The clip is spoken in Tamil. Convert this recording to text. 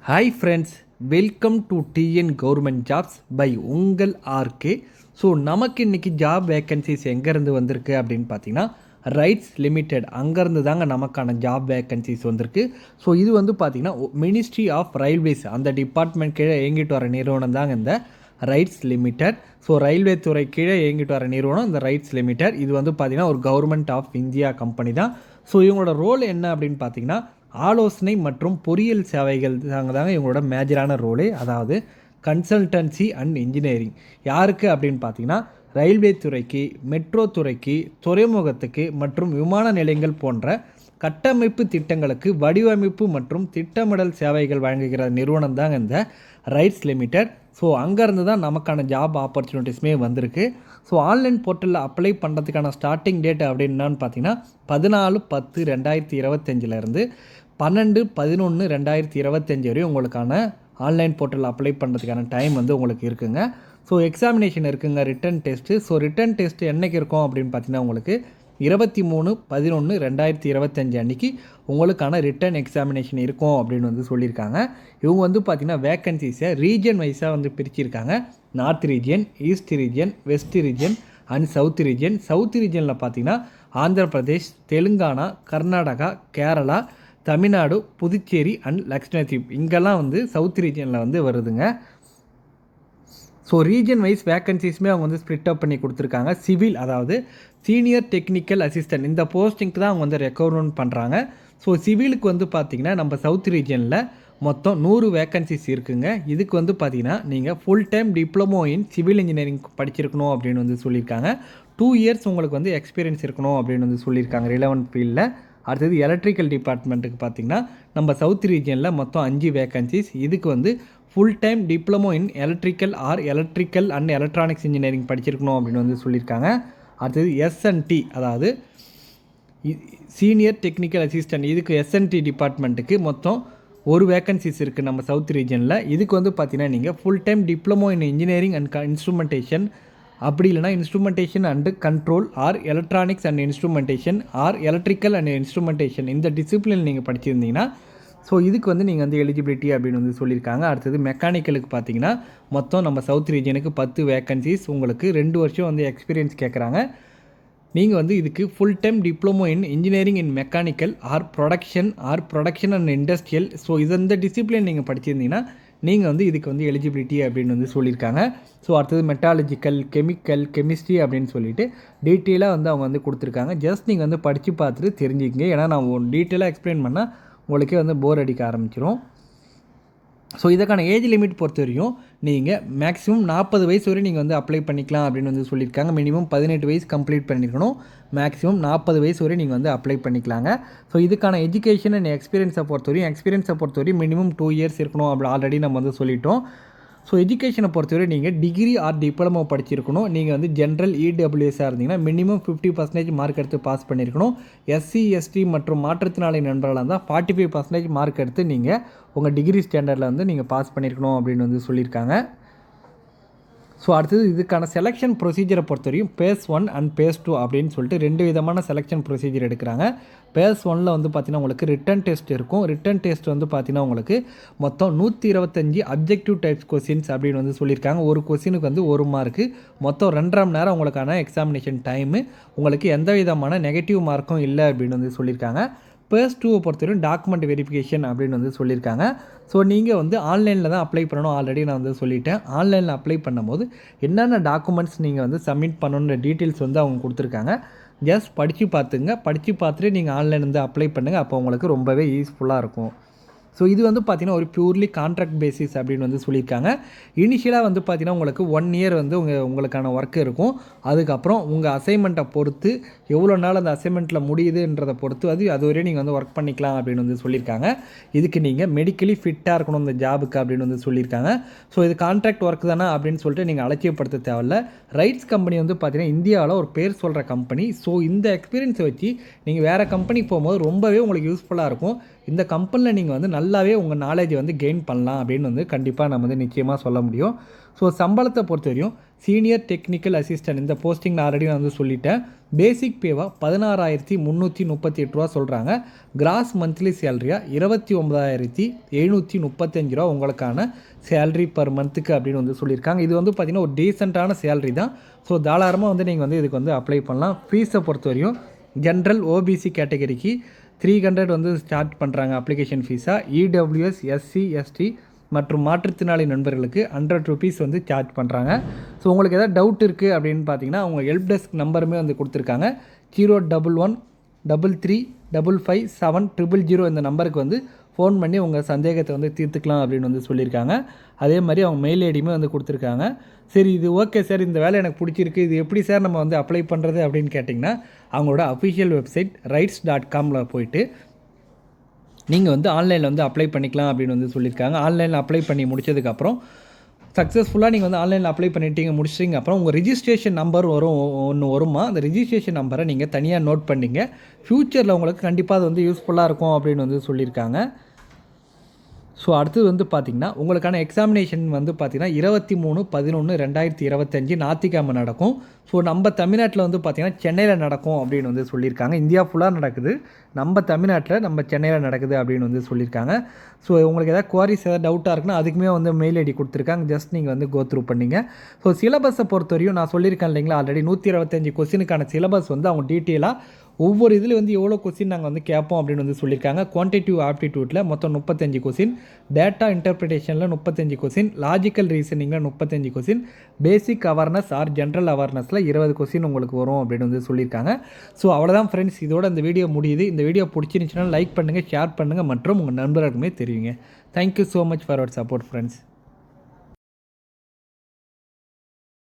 Hi friends, welcome to TN government jobs by உங்கள் ஆர்கே. ஸோ நமக்கு இன்றைக்கி ஜாப் வேக்கன்சிஸ் எங்கேருந்து வந்திருக்கு அப்படின்னு பார்த்தீங்கன்னா ரைட்ஸ் லிமிடெட் அங்கேருந்து தாங்க நமக்கான ஜாப் வேக்கன்சிஸ் வந்திருக்கு. ஸோ இது வந்து பார்த்திங்கன்னா மினிஸ்ட்ரி ஆஃப் ரயில்வேஸ் அந்த டிபார்ட்மெண்ட் கீழே இயங்கிட்டு வர நிறுவனம் தாங்க இந்த ரைட்ஸ் லிமிடெட். ஸோ ரயில்வே துறை கீழே இயங்கிட்டு வர நிறுவனம் இந்த ரைட்ஸ் லிமிடெட். இது வந்து பார்த்திங்கன்னா ஒரு கவர்மெண்ட் ஆஃப் இந்தியா கம்பெனி தான். ஸோ இவங்களோட ரோல் என்ன அப்படின்னு பார்த்தீங்கன்னா ஆலோசனை மற்றும் பொறியியல் சேவைகள் தாங்க இவங்களோட மேஜரான ரோலே. அதாவது கன்சல்டன்சி அண்ட் இன்ஜினியரிங் யாருக்கு அப்படின்னு பார்த்தீங்கன்னா ரயில்வே துறைக்கு, மெட்ரோ துறைக்கு, துறைமுகத்துக்கு மற்றும் விமான நிலையங்கள் போன்ற கட்டமைப்பு திட்டங்களுக்கு வடிவமைப்பு மற்றும் திட்டமிடல் சேவைகள் வழங்குகிற நிறுவனம் தாங்க இந்த ரைட்ஸ் லிமிடெட். ஸோ அங்கேருந்து தான் நமக்கான ஜாப் ஆப்பர்ச்சுனிட்டிஸுமே வந்திருக்கு. ஸோ ஆன்லைன் போர்ட்டலில் அப்ளை பண்ணுறதுக்கான ஸ்டார்டிங் டேட் அப்படின்னு பார்த்தீங்கன்னா 14/10/2025 12/11/2025 வரையும் உங்களுக்கான ஆன்லைன் போர்ட்டலில் அப்ளை பண்ணுறதுக்கான டைம் வந்து உங்களுக்கு இருக்குங்க. ஸோ எக்ஸாமினேஷன் இருக்குங்க, written test. So written test என்றைக்கு இருக்கும் அப்படின்னு பார்த்தீங்கன்னா உங்களுக்கு 23/11/2025 அன்றைக்கி உங்களுக்கான ரிட்டன் எக்ஸாமினேஷன் இருக்கும் அப்படின்னு வந்து சொல்லியிருக்காங்க. இவங்க வந்து பார்த்திங்கன்னா வேக்கன்சிஸை ரீஜன் வைஸாக வந்து பிரிச்சிருக்காங்க. North region, east region, west region and south region. South ரீஜியனில் பார்த்திங்கன்னா ஆந்திர பிரதேஷ், தெலுங்கானா, கர்நாடகா, கேரளா, தமிழ்நாடு, புதுச்சேரி அண்ட் லக்ஷ்மதீப் இங்கெல்லாம் வந்து சவுத் ரீஜியனில் வந்து வருதுங்க. ஸோ ரீஜன் வைஸ் வேக்கன்சிஸுமே அவங்க வந்து ஸ்ப்ளிட் அப் பண்ணி கொடுத்துருக்காங்க. சிவில், அதாவது சீனியர் டெக்னிக்கல் அசிஸ்டன்ட் இந்த போஸ்டிங்க்கு தான் அவங்க வந்து ரெக்ரூட்மெண்ட் பண்ணுறாங்க. ஸோ சிவிலுக்கு வந்து பார்த்திங்கன்னா நம்ம சவுத் ரீஜனில் மொத்தம் 100 வேக்கன்சிஸ் இருக்குங்க. இதுக்கு வந்து பார்த்திங்கன்னா நீங்கள் full time diploma in civil engineering படிச்சிருக்கணும் அப்படின்னு வந்து சொல்லியிருக்காங்க. 2 இயர்ஸ் உங்களுக்கு வந்து எக்ஸ்பீரியன்ஸ் இருக்கணும் அப்படின்னு வந்து சொல்லியிருக்காங்க ரிலவெண்ட் ஃபீல்டில். அடுத்தது எலக்ட்ரிக்கல் டிபார்ட்மெண்ட்டுக்கு பார்த்திங்கன்னா நம்ம சவுத் ரீஜனில் மொத்தம் 5 வேக்கன்சிஸ். இதுக்கு வந்து full time diploma in electrical R electrical and electronics engineering படிச்சிருக்கணும் அப்படின்னு வந்து சொல்லியிருக்காங்க. அடுத்தது எஸ்என்டி, அதாவது சீனியர் டெக்னிக்கல் அசிஸ்டன்ட், இதுக்கு எஸ்என்டி டிபார்ட்மெண்ட்டுக்கு மொத்தம் 1 வேக்கன்சிஸ் இருக்குது நம்ம சவுத் ரீஜனில். இதுக்கு வந்து பார்த்தீங்கன்னா நீங்கள் full time diploma in engineering and instrumentation, அப்படி இல்லைனா instrumentation and control R electronics and instrumentation R electrical and instrumentation இந்த டிசிப்ளின் நீங்கள் படிச்சிருந்தீங்கன்னா ஸோ இதுக்கு வந்து நீங்கள் வந்து எலிஜிபிலிட்டி அப்படின்னு வந்து சொல்லியிருக்காங்க. அடுத்தது மெக்கானிக்கலுக்கு பார்த்தீங்கன்னா மொத்தம் நம்ம சவுத் ரீஜனுக்கு 10 வேக்கன்சிஸ். உங்களுக்கு 2 வருஷம் வந்து எக்ஸ்பீரியன்ஸ் கேட்குறாங்க. நீங்கள் வந்து இதுக்கு full time diploma in engineering in mechanical R production and industrial, so இந்த டிசிப்ளின் நீங்கள் படிச்சிருந்தீங்கன்னா நீங்கள் வந்து இதுக்கு வந்து எலிஜிபிலிட்டி அப்படின்னு வந்து சொல்லியிருக்காங்க. ஸோ அடுத்தது மெட்டாலஜிக்கல், கெமிக்கல், கெமிஸ்ட்ரி அப்படின்னு சொல்லிட்டு டீட்டெயிலாக வந்து அவங்க வந்து கொடுத்துருக்காங்க. ஜஸ்ட் நீங்கள் வந்து படித்து பார்த்துட்டு தெரிஞ்சுக்கிங்க. ஏன்னா நான் டீட்டெயிலாக எக்ஸ்பிளைன் பண்ணால் உங்களுக்கே வந்து போர் அடிக்க ஆரம்பிச்சிடும். ஸோ இதுக்கான ஏஜ் லிமிட் பொறுத்த வரையும் நீங்கள் மேக்ஸிமம் 40 வயசு வரை நீங்கள் வந்து அப்ளை பண்ணிக்கலாம் அப்படின்னு வந்து சொல்லியிருக்காங்க. மினிமம் 18 வயசு கம்ப்ளீட் பண்ணியிருக்கணும். மேக்ஸிமம் 40 வயசு வரை நீங்கள் வந்து அப்ளை பண்ணிக்கலாங்க. ஸோ இதுக்கான எஜுகேஷன் அண்ட் எக்ஸ்பீரியன்ஸை பொறுத்தவரையும் மினிமம் 2 இயர்ஸ் இருக்கணும் அப்படி ஆல்ரெடி நம்ம வந்து சொல்லிட்டோம். ஸோ எஜுகேஷனை பொறுத்தவரை நீங்கள் டிகிரி ஆர் டிப்ளமோ படிச்சிருக்கணும். நீங்கள் வந்து ஜென்ரல் இடபிள்யூஎஸ்ஸாக இருந்தீங்கன்னா மினிமம் 50% மார்க் எடுத்து பாஸ் பண்ணியிருக்கணும். எஸ்சி, எஸ்டி மற்றும் மாற்றுத்திறனாளி நண்பர்களாக இருந்தால் 45% மார்க் எடுத்து நீங்கள் உங்கள் டிகிரி ஸ்டாண்டர்டில் வந்து நீங்கள் பாஸ் பண்ணியிருக்கணும் அப்படின்னு வந்து சொல்லியிருக்காங்க. ஸோ அடுத்தது இதுக்கான செலெக்ஷன் ப்ரொசீஜரை பொறுத்தவரையும் பேஸ் 1 அண்ட் பேஸ் 2 அப்படின்னு சொல்லிட்டு 2 விதமான செலெக்ஷன் ப்ரொசீஜர் எடுக்கிறாங்க. பேஸ் 1ல் வந்து பார்த்திங்கன்னா உங்களுக்கு ரிட்டன் டெஸ்ட் இருக்கும். ரிட்டன் டெஸ்ட் வந்து பார்த்திங்கன்னா உங்களுக்கு மொத்தம் 125 அப்ஜெக்டிவ் டைப்ஸ் கொஸ்டின்ஸ் அப்படின்னு வந்து சொல்லியிருக்காங்க. ஒரு கொஸ்டினுக்கு வந்து 1 மார்க்கு, மொத்தம் 2.5 மணி நேரம் உங்களுக்கான எக்ஸாமினேஷன் டைமு. உங்களுக்கு எந்த விதமான நெகட்டிவ் மார்க்கும் இல்லை அப்படின்னு வந்து சொல்லியிருக்காங்க. பேஸ் 2 பொறுத்தவரையும் டாக்குமெண்ட் வெரிஃபிகேஷன் அப்படின்னு வந்து சொல்லியிருக்காங்க. ஸோ நீங்கள் வந்து ஆன்லைனில் தான் அப்ளை பண்ணணும். ஆல்ரெடி நான் வந்து சொல்லிட்டேன். ஆன்லைனில் அப்ளை பண்ணும்போது என்னென்ன டாக்குமெண்ட்ஸ் நீங்கள் வந்து சப்மிட் பண்ணணுன்ற டீட்டெயில்ஸ் வந்து அவங்க கொடுத்துருக்காங்க. ஜஸ்ட் படித்து பார்த்துட்டு நீங்கள் ஆன்லைன் வந்து அப்ளை பண்ணுங்கள். அப்போ உங்களுக்கு ரொம்பவே யூஸ்ஃபுல்லாக இருக்கும். ஸோ இது வந்து பார்த்திங்கன்னா ஒரு பியூர்லி கான்ட்ராக்ட் பேசிஸ் அப்படின்னு வந்து சொல்லியிருக்காங்க. இனிஷியலாக வந்து பார்த்திங்கன்னா உங்களுக்கு 1 இயர் வந்து உங்களுக்கான ஒர்க் இருக்கும். அதுக்கப்புறம் உங்கள் அசைன்மெண்ட்டை பொறுத்து எவ்வளோ நாள் அந்த அசைன்மெண்ட்டில் முடியுதுன்றதை பொறுத்து அது வரையும் நீங்கள் வந்து ஒர்க் பண்ணிக்கலாம் அப்படின்னு வந்து சொல்லியிருக்காங்க. இதுக்கு நீங்கள் மெடிக்கலி ஃபிட்டாக இருக்கணும் இந்த ஜாபுக்கு அப்படின்னு வந்து சொல்லியிருக்காங்க. ஸோ இது கான்ட்ராக்ட் ஒர்க் தானே அப்படின்னு சொல்லிட்டு நீங்கள் அலட்சியப்படுத்த தேவையில்ல. ரைட்ஸ் கம்பெனி வந்து பார்த்திங்கன்னா இந்தியாவில் ஒரு பேர் சொல்கிற கம்பெனி. ஸோ இந்த எக்ஸ்பீரியன்ஸை வச்சு நீங்கள் வேறு கம்பெனிக்கு போகும்போது ரொம்பவே உங்களுக்கு யூஸ்ஃபுல்லாக இருக்கும். இந்த கம்பெனியில் நீங்கள் வந்து நல்லாவே உங்கள் நாலேஜை வந்து கெயின் பண்ணலாம் அப்படின்னு வந்து கண்டிப்பாக நம்ம வந்து நிச்சயமாக சொல்ல முடியும். ஸோ சம்பளத்தை பொறுத்த வரையும் சீனியர் டெக்னிக்கல் அசிஸ்டன்ட் இந்த போஸ்டிங் நான் ஆல்ரெடி வந்து சொல்லிட்டேன். பேசிக் பேவாக 16,338 ரூபா சொல்கிறாங்க. கிராஸ் மந்த்லி சேலரியாக 29,735 ரூபா உங்களுக்கான சேலரி பர் மந்த்துக்கு அப்படின்னு வந்து சொல்லியிருக்காங்க. இது வந்து பார்த்திங்கன்னா ஒரு டீசெண்டான சேலரி தான். ஸோ தாராளமாக வந்து நீங்கள் வந்து இதுக்கு வந்து அப்ளை பண்ணலாம். ஃபீஸை பொறுத்த வரையும் ஜென்ரல் ஓபிசி கேட்டகரிக்கு 300 வந்து ஸ்டார்ட் பண்ணுறாங்க அப்ளிகேஷன் ஃபீஸாக. இடபிள்யூஎஸ், எஸ்சி, எஸ்டி மற்றும் மாற்றுத்திறனாளி நண்பர்களுக்கு 100 ருபீஸ் வந்து சார்ஜ் பண்ணுறாங்க. ஸோ உங்களுக்கு எதாவது டவுட் இருக்குது அப்படின்னு பார்த்தீங்கன்னா அவங்க ஹெல்ப் டெஸ்க் நம்பருமே வந்து கொடுத்துருக்காங்க. 011-33-557-000 இந்த நம்பருக்கு வந்து ஃபோன் பண்ணி உங்கள் சந்தேகத்தை வந்து தீர்த்துக்கலாம் அப்படின்னு வந்து சொல்லியிருக்காங்க. அதே மாதிரி அவங்க மெயில் ஐடியுமே வந்து கொடுத்துருக்காங்க. சரி, இது ஓகே சார், இந்த வேலை எனக்கு பிடிச்சிருக்கு, இது எப்படி சார் நம்ம வந்து அப்ளை பண்ணுறது அப்படின்னு கேட்டிங்கன்னா அவங்களோட அஃபிஷியல் வெப்சைட் rights.comல போயிட்டு நீங்கள் வந்து ஆன்லைனில் வந்து அப்ளை பண்ணிக்கலாம் அப்படின்னு வந்து சொல்லியிருக்காங்க. ஆன்லைனில் அப்ளை பண்ணி முடிச்சதுக்கப்புறம் சக்ஸஸ்ஃபுல்லாக நீங்கள் வந்து ஆன்லைனில் அப்ளை பண்ணிட்டீங்க, முடிச்சிட்டிங்க அப்புறம் உங்கள் ரிஜிஸ்ட்ரேஷன் நம்பர் ஒன்று வருமா. அந்த ரிஜிஸ்ட்ரேஷன் நம்பரை நீங்கள் தனியாக நோட் பண்ணிங்க. ஃப்யூச்சரில் உங்களுக்கு கண்டிப்பாக அது வந்து யூஸ்ஃபுல்லாக இருக்கும் அப்படின்னு வந்து சொல்லியிருக்காங்க. ஸோ அடுத்தது வந்து பார்த்திங்கன்னா உங்களுக்கான எக்ஸாமினேஷன் வந்து பார்த்திங்கன்னா 23/11/2025 ஞாயிற்றுக்கிழமை நடக்கும். ஸோ நம்ம தமிழ்நாட்டில் வந்து பார்த்திங்கன்னா சென்னையில் நடக்கும் அப்படின்னு வந்து சொல்லியிருக்காங்க. இந்தியா ஃபுல்லாக நடக்குது, நம்ம தமிழ்நாட்டில் நம்ம சென்னையில் நடக்குது அப்படின்னு வந்து சொல்லியிருக்காங்க. ஸோ உங்களுக்கு எதாவது குவாரிஸ் எதாவது டவுட்டாக இருக்குன்னா அதுக்குமே வந்து மெயில் ஐடி கொடுத்துருக்காங்க. ஜஸ்ட் நீங்கள் வந்து கோ த்ரூ பண்ணிங்க. ஸோ சிலபஸை பொறுத்தவரையும் நான் சொல்லியிருக்கேன் இல்லைங்களா, ஆல்ரெடி 125 கொஸ்டினுக்கான சிலபஸ் வந்து அவங்க டீட்டெயிலாக ஒவ்வொரு இதில் வந்து எவ்வளோ கொஸ்டின் நாங்கள் வந்து கேட்போம் அப்படின்னு வந்து சொல்லியிருக்காங்க. குவான்டிட்டிவ் ஆப்டிடியூட்டில் மொத்தம் 35 கொஸ்டின், டேட்டா இன்டர்பிரிட்டேஷனில் 35 கொஸ்டின், லாஜிக்கல் ரீசனிங்கில் 35 question, basic awareness or general அவேர்னஸில் 20 கொஸ்டின் உங்களுக்கு வரும் அப்படின்னு வந்து சொல்லியிருக்காங்க. ஸோ அவ்வளோதான் ஃப்ரெண்ட்ஸ், இதோட இந்த வீடியோ முடியுது. இந்த வீடியோ பிடிச்சிருந்துச்சுன்னா லைக் பண்ணுங்கள், ஷேர் பண்ணுங்கள் மற்றும் உங்கள் நண்பர்களுக்குமே தெரியுங்க. Thank you so much for our support friends.